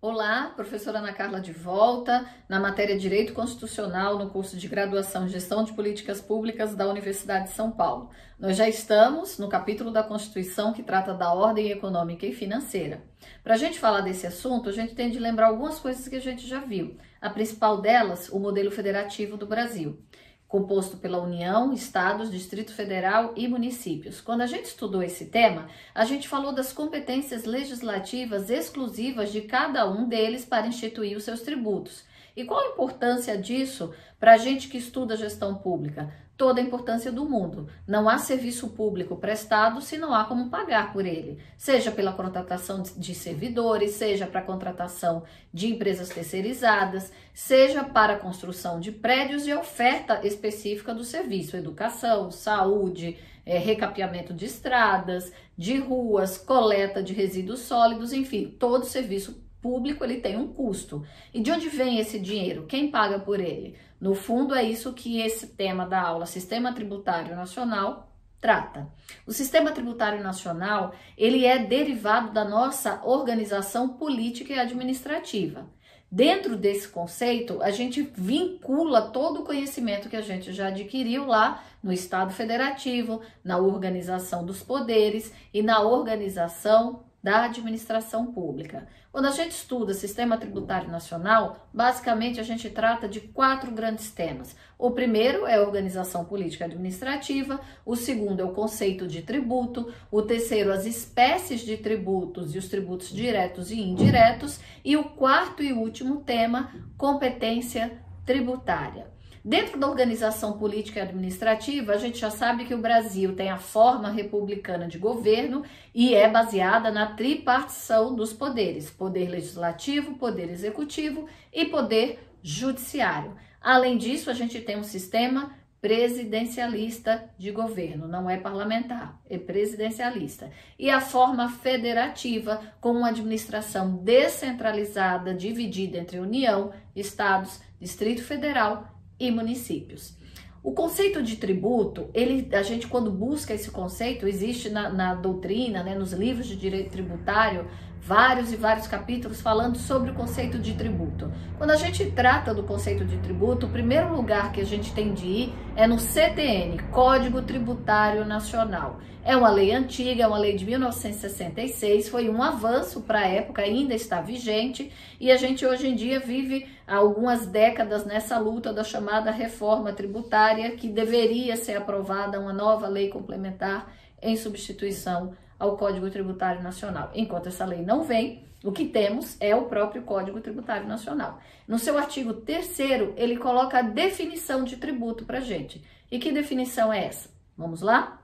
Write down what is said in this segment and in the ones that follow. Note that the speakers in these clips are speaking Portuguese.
Olá, professora Ana Carla de volta, na matéria Direito Constitucional, no curso de Graduação em Gestão de Políticas Públicas da Universidade de São Paulo. Nós já estamos no capítulo da Constituição que trata da ordem econômica e financeira. Para a gente falar desse assunto, a gente tem de lembrar algumas coisas que a gente já viu. A principal delas, o modelo federativo do Brasil, composto pela União, Estados, Distrito Federal e municípios. Quando a gente estudou esse tema, a gente falou das competências legislativas exclusivas de cada um deles para instituir os seus tributos. E qual a importância disso para a gente que estuda gestão pública? Toda a importância do mundo. Não há serviço público prestado se não há como pagar por ele, seja pela contratação de servidores, seja para a contratação de empresas terceirizadas, seja para a construção de prédios e oferta específica do serviço, educação, saúde, recapeamento de estradas, de ruas, coleta de resíduos sólidos, enfim, todo serviço público ele tem um custo. E de onde vem esse dinheiro? Quem paga por ele? No fundo, é isso que esse tema da aula Sistema Tributário Nacional trata. O Sistema Tributário Nacional, ele é derivado da nossa organização política e administrativa. Dentro desse conceito, a gente vincula todo o conhecimento que a gente já adquiriu lá no Estado Federativo, na organização dos poderes e na organização da administração pública. Quando a gente estuda Sistema Tributário Nacional, basicamente a gente trata de 4 grandes temas. O primeiro é a organização política administrativa, o segundo é o conceito de tributo, o terceiro as espécies de tributos e os tributos diretos e indiretos, e o quarto e último tema, competência tributária. Dentro da organização política e administrativa, a gente já sabe que o Brasil tem a forma republicana de governo e é baseada na tripartição dos poderes, poder legislativo, poder executivo e poder judiciário. Além disso, a gente tem um sistema presidencialista de governo, não é parlamentar, é presidencialista. E a forma federativa, com uma administração descentralizada, dividida entre União, Estados, Distrito Federal e municípios. O conceito de tributo, a gente quando busca esse conceito, existe na doutrina, nos livros de direito tributário, vários e vários capítulos falando sobre o conceito de tributo. Quando a gente trata do conceito de tributo, o primeiro lugar que a gente tem de ir é no CTN, Código Tributário Nacional. É uma lei antiga, é uma lei de 1966, foi um avanço para a época, ainda está vigente, e a gente hoje em dia vive há algumas décadas nessa luta da chamada reforma tributária, que deveria ser aprovada uma nova lei complementar em substituição ao Código Tributário Nacional. Enquanto essa lei não vem, o que temos é o próprio Código Tributário Nacional. No seu artigo 3º, ele coloca a definição de tributo para a gente. E que definição é essa? Vamos lá?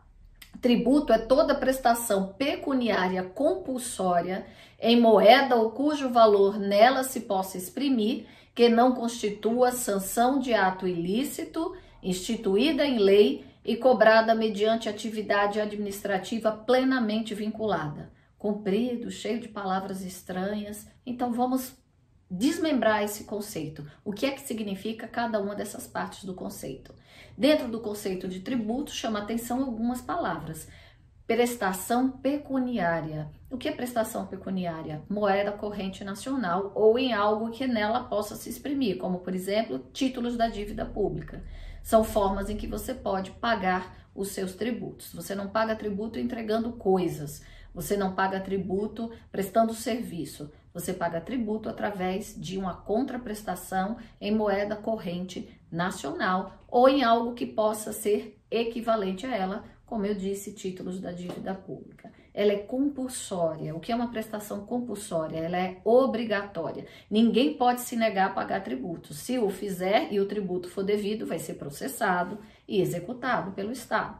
Tributo é toda prestação pecuniária compulsória em moeda ou cujo valor nela se possa exprimir, que não constitua sanção de ato ilícito, instituída em lei e cobrada mediante atividade administrativa plenamente vinculada. Comprido, cheio de palavras estranhas. Então vamos desmembrar esse conceito. O que é que significa cada uma dessas partes do conceito? Dentro do conceito de tributo, chama atenção algumas palavras. Prestação pecuniária. O que é prestação pecuniária? Moeda corrente nacional ou em algo que nela possa se exprimir, como, por exemplo, títulos da dívida pública. São formas em que você pode pagar os seus tributos. Você não paga tributo entregando coisas, você não paga tributo prestando serviço, você paga tributo através de uma contraprestação em moeda corrente nacional ou em algo que possa ser equivalente a ela, como eu disse, títulos da dívida pública. Ela é compulsória. O que é uma prestação compulsória? Ela é obrigatória. Ninguém pode se negar a pagar tributo. Se o fizer e o tributo for devido, vai ser processado e executado pelo Estado.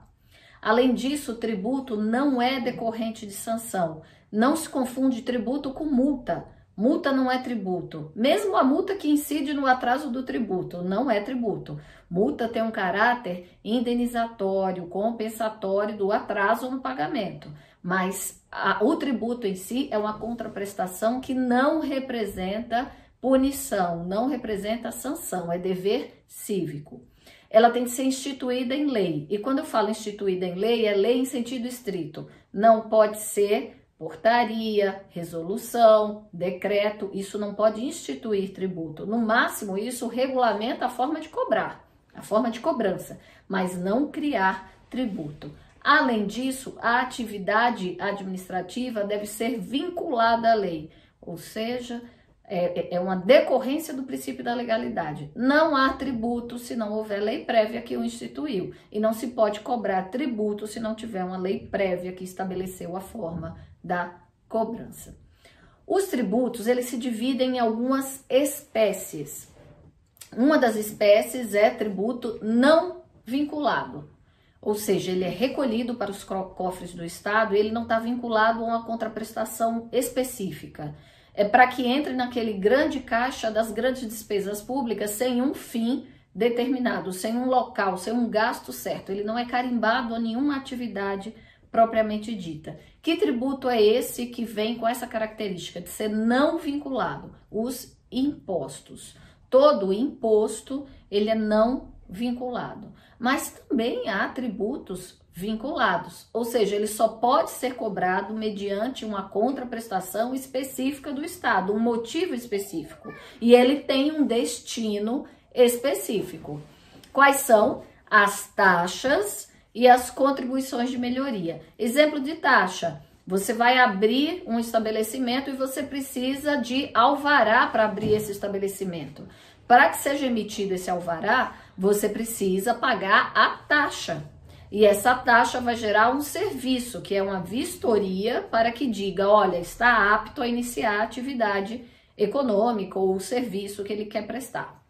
Além disso, o tributo não é decorrente de sanção. Não se confunde tributo com multa. Multa não é tributo. Mesmo a multa que incide no atraso do tributo não é tributo. Multa tem um caráter indenizatório, compensatório do atraso no pagamento. Mas o tributo em si é uma contraprestação que não representa punição, não representa sanção, é dever cívico. Ela tem que ser instituída em lei. E quando eu falo instituída em lei, é lei em sentido estrito. Não pode ser portaria, resolução, decreto, isso não pode instituir tributo. No máximo, isso regulamenta a forma de cobrar, a forma de cobrança, mas não criar tributo. Além disso, a atividade administrativa deve ser vinculada à lei, ou seja, é uma decorrência do princípio da legalidade. Não há tributo se não houver lei prévia que o instituiu, e não se pode cobrar tributo se não tiver uma lei prévia que estabeleceu a forma da cobrança. Os tributos, eles se dividem em algumas espécies. Uma das espécies é tributo não vinculado, ou seja, ele é recolhido para os cofres do Estado e ele não está vinculado a uma contraprestação específica. É para que entre naquele grande caixa das grandes despesas públicas sem um fim determinado, sem um local, sem um gasto certo. Ele não é carimbado a nenhuma atividade propriamente dita. Que tributo é esse que vem com essa característica de ser não vinculado? Os impostos. Todo imposto, ele é não vinculado. Mas também há tributos vinculados, ou seja, ele só pode ser cobrado mediante uma contraprestação específica do Estado, um motivo específico, e ele tem um destino específico. Quais são? As taxas e as contribuições de melhoria. Exemplo de taxa: você vai abrir um estabelecimento e você precisa de alvará para abrir esse estabelecimento. Para que seja emitido esse alvará, você precisa pagar a taxa. E essa taxa vai gerar um serviço, que é uma vistoria, para que diga, olha, está apto a iniciar a atividade econômica ou o serviço que ele quer prestar.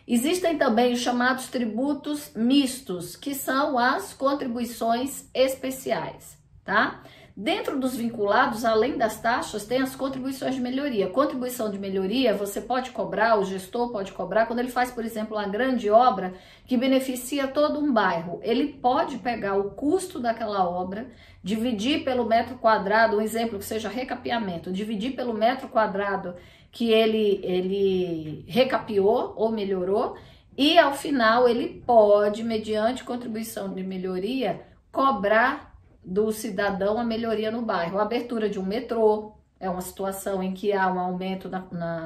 Existem também os chamados tributos mistos, que são as contribuições especiais, tá? Dentro dos vinculados, além das taxas, tem as contribuições de melhoria. Contribuição de melhoria, você pode cobrar, o gestor pode cobrar, quando ele faz, por exemplo, uma grande obra que beneficia todo um bairro. Ele pode pegar o custo daquela obra, dividir pelo metro quadrado, um exemplo que seja recapeamento, dividir pelo metro quadrado que ele recapeou ou melhorou, e ao final ele pode, mediante contribuição de melhoria, cobrar do cidadão a melhoria no bairro. A abertura de um metrô é uma situação em que há um aumento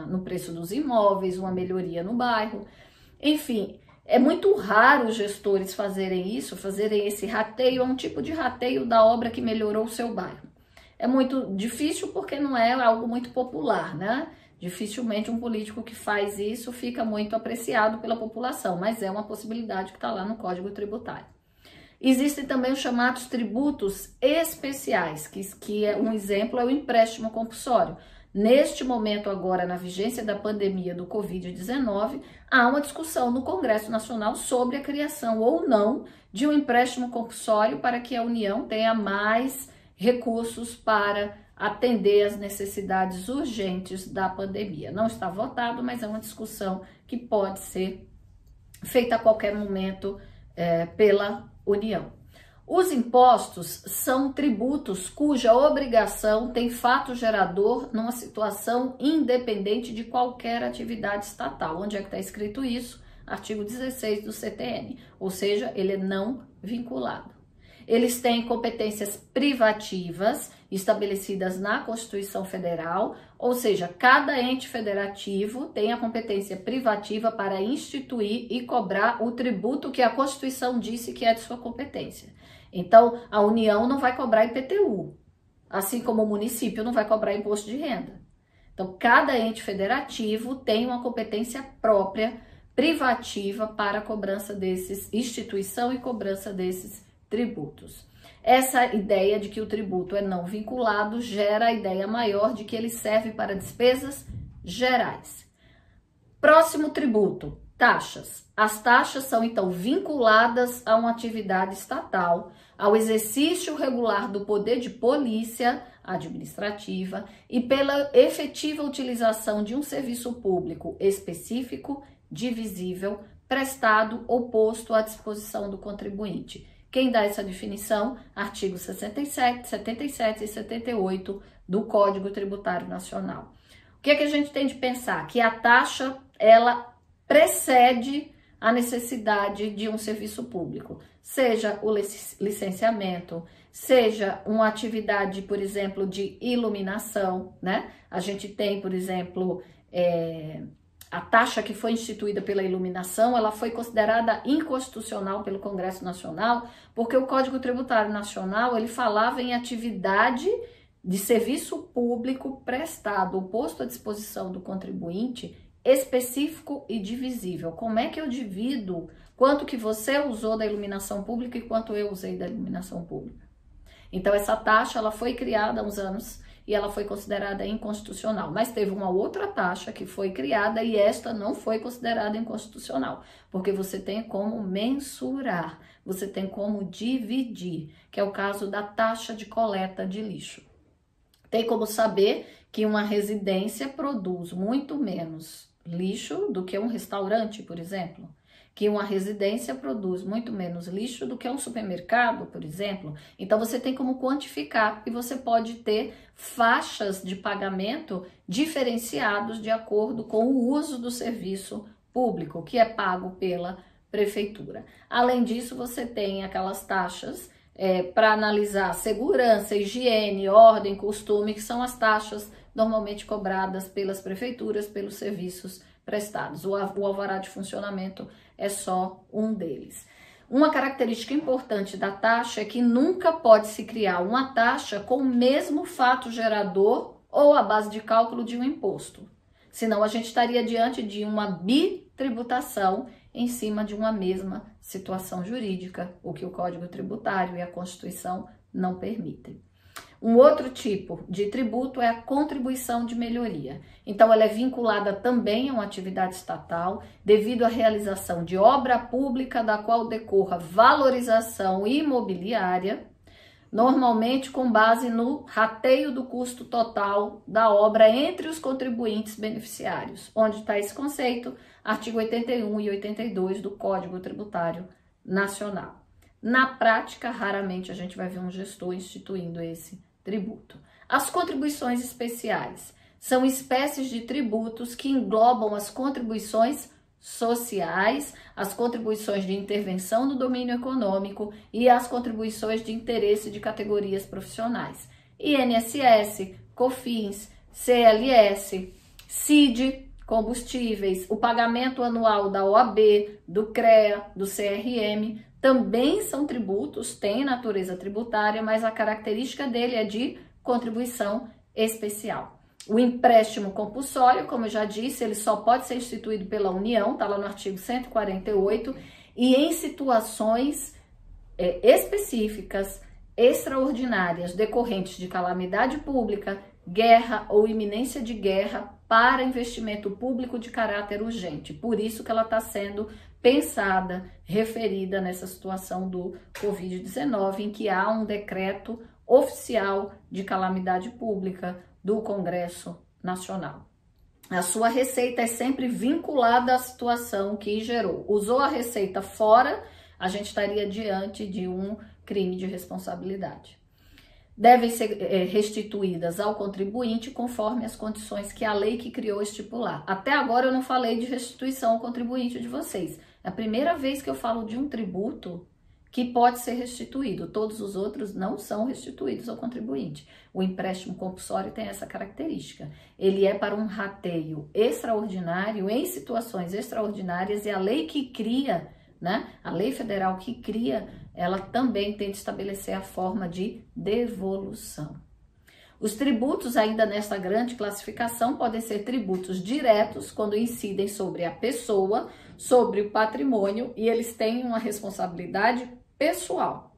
no preço dos imóveis, uma melhoria no bairro. Enfim, é muito raro os gestores fazerem isso, fazerem esse rateio, é um tipo de rateio da obra que melhorou o seu bairro. É muito difícil porque não é algo muito popular, né? Dificilmente um político que faz isso fica muito apreciado pela população, mas é uma possibilidade que está lá no Código Tributário. Existem também os chamados tributos especiais, que é um exemplo, é o empréstimo compulsório. Neste momento agora, na vigência da pandemia do Covid-19, há uma discussão no Congresso Nacional sobre a criação ou não de um empréstimo compulsório para que a União tenha mais recursos para atender às necessidades urgentes da pandemia. Não está votado, mas é uma discussão que pode ser feita a qualquer momento pela União. Os impostos são tributos cuja obrigação tem fato gerador numa situação independente de qualquer atividade estatal. Onde é que está escrito isso? Artigo 16 do CTN, ou seja, ele é não vinculado. Eles têm competências privativas estabelecidas na Constituição Federal, ou seja, cada ente federativo tem a competência privativa para instituir e cobrar o tributo que a Constituição disse que é de sua competência. Então, a União não vai cobrar IPTU, assim como o município não vai cobrar imposto de renda. Então, cada ente federativo tem uma competência própria, privativa, para a cobrança desses, instituição e cobrança desses tributos. Essa ideia de que o tributo é não vinculado gera a ideia maior de que ele serve para despesas gerais. Próximo tributo, taxas. As taxas são então vinculadas a uma atividade estatal, ao exercício regular do poder de polícia administrativa e pela efetiva utilização de um serviço público específico, divisível, prestado ou posto à disposição do contribuinte. Quem dá essa definição? Artigos 67, 77 e 78 do Código Tributário Nacional. O que é que a gente tem de pensar? Que a taxa, ela precede a necessidade de um serviço público, seja o licenciamento, seja uma atividade, por exemplo, de iluminação, né? A gente tem, por exemplo, a taxa que foi instituída pela iluminação, ela foi considerada inconstitucional pelo Congresso Nacional, porque o Código Tributário Nacional, ele falava em atividade de serviço público prestado, posto à disposição do contribuinte, específico e divisível. Como é que eu divido quanto que você usou da iluminação pública e quanto eu usei da iluminação pública? Então, essa taxa, ela foi criada há uns anos e ela foi considerada inconstitucional. Mas teve uma outra taxa que foi criada e esta não foi considerada inconstitucional, porque você tem como mensurar, você tem como dividir, que é o caso da taxa de coleta de lixo. Tem como saber que uma residência produz muito menos lixo do que um restaurante, por exemplo. Que uma residência produz muito menos lixo do que um supermercado, por exemplo. Então, você tem como quantificar e você pode ter faixas de pagamento diferenciados de acordo com o uso do serviço público, que é pago pela prefeitura. Além disso, você tem aquelas taxas para analisar segurança, higiene, ordem, costume, que são as taxas normalmente cobradas pelas prefeituras, pelos serviços prestados. O alvará de funcionamento é só um deles. Uma característica importante da taxa é que nunca pode se criar uma taxa com o mesmo fato gerador ou a base de cálculo de um imposto. Senão a gente estaria diante de uma bitributação em cima de uma mesma situação jurídica, o que o Código Tributário e a Constituição não permitem. Um outro tipo de tributo é a contribuição de melhoria. Então, ela é vinculada também a uma atividade estatal, devido à realização de obra pública da qual decorra valorização imobiliária, normalmente com base no rateio do custo total da obra entre os contribuintes beneficiários. Onde está esse conceito? Artigo 81 e 82 do Código Tributário Nacional. Na prática, raramente a gente vai ver um gestor instituindo esse tributo. As contribuições especiais são espécies de tributos que englobam as contribuições sociais, as contribuições de intervenção no domínio econômico e as contribuições de interesse de categorias profissionais. INSS, COFINS, CLS, CID, combustíveis, o pagamento anual da OAB, do CREA, do CRM, também são tributos, têm natureza tributária, mas a característica dele é de contribuição especial. O empréstimo compulsório, como eu já disse, ele só pode ser instituído pela União, está lá no artigo 148, e em situações específicas, extraordinárias, decorrentes de calamidade pública, guerra ou iminência de guerra, para investimento público de caráter urgente. Por isso que ela está sendo pensada, referida nessa situação do Covid-19, em que há um decreto oficial de calamidade pública do Congresso Nacional. A sua receita é sempre vinculada à situação que gerou. Usou a receita fora, a gente estaria diante de um crime de responsabilidade. Devem ser restituídas ao contribuinte conforme as condições que a lei que criou estipular. Até agora eu não falei de restituição ao contribuinte de vocês. É a primeira vez que eu falo de um tributo que pode ser restituído. Todos os outros não são restituídos ao contribuinte. O empréstimo compulsório tem essa característica. Ele é para um rateio extraordinário em situações extraordinárias e a lei que cria, né? A lei federal que cria, ela também tem de estabelecer a forma de devolução. Os tributos, ainda nesta grande classificação, podem ser tributos diretos, quando incidem sobre a pessoa, sobre o patrimônio, e eles têm uma responsabilidade pessoal.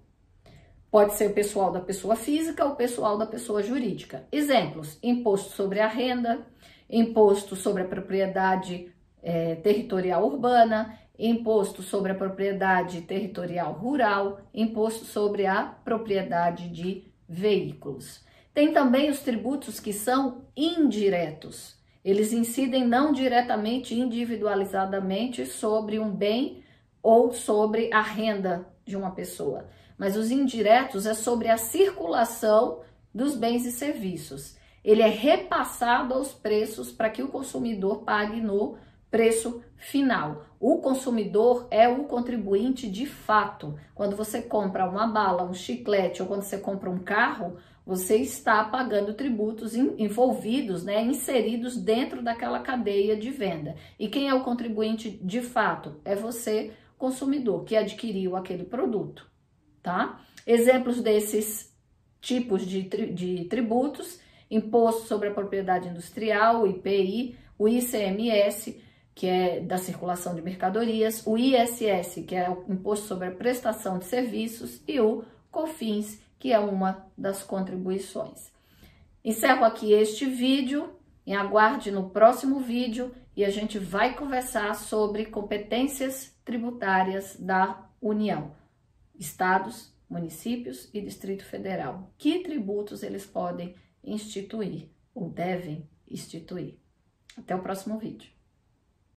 Pode ser o pessoal da pessoa física ou pessoal da pessoa jurídica. Exemplos: imposto sobre a renda, imposto sobre a propriedade territorial urbana, imposto sobre a propriedade territorial rural, imposto sobre a propriedade de veículos. Tem também os tributos que são indiretos. Eles incidem não diretamente, individualizadamente sobre um bem ou sobre a renda de uma pessoa. Mas os indiretos é sobre a circulação dos bens e serviços. Ele é repassado aos preços para que o consumidor pague no preço final. O consumidor é o contribuinte de fato. Quando você compra uma bala, um chiclete ou quando você compra um carro, você está pagando tributos envolvidos, né, inseridos dentro daquela cadeia de venda. E quem é o contribuinte de fato? É você, consumidor, que adquiriu aquele produto, tá? Exemplos desses tipos de tributos: Imposto sobre a Propriedade Industrial, o IPI, o ICMS, que é da circulação de mercadorias, o ISS, que é o Imposto sobre a Prestação de Serviços, e o COFINS, que é uma das contribuições. Encerro aqui este vídeo, aguarde no próximo vídeo e a gente vai conversar sobre competências tributárias da União, estados, municípios e Distrito Federal. Que tributos eles podem instituir ou devem instituir? Até o próximo vídeo.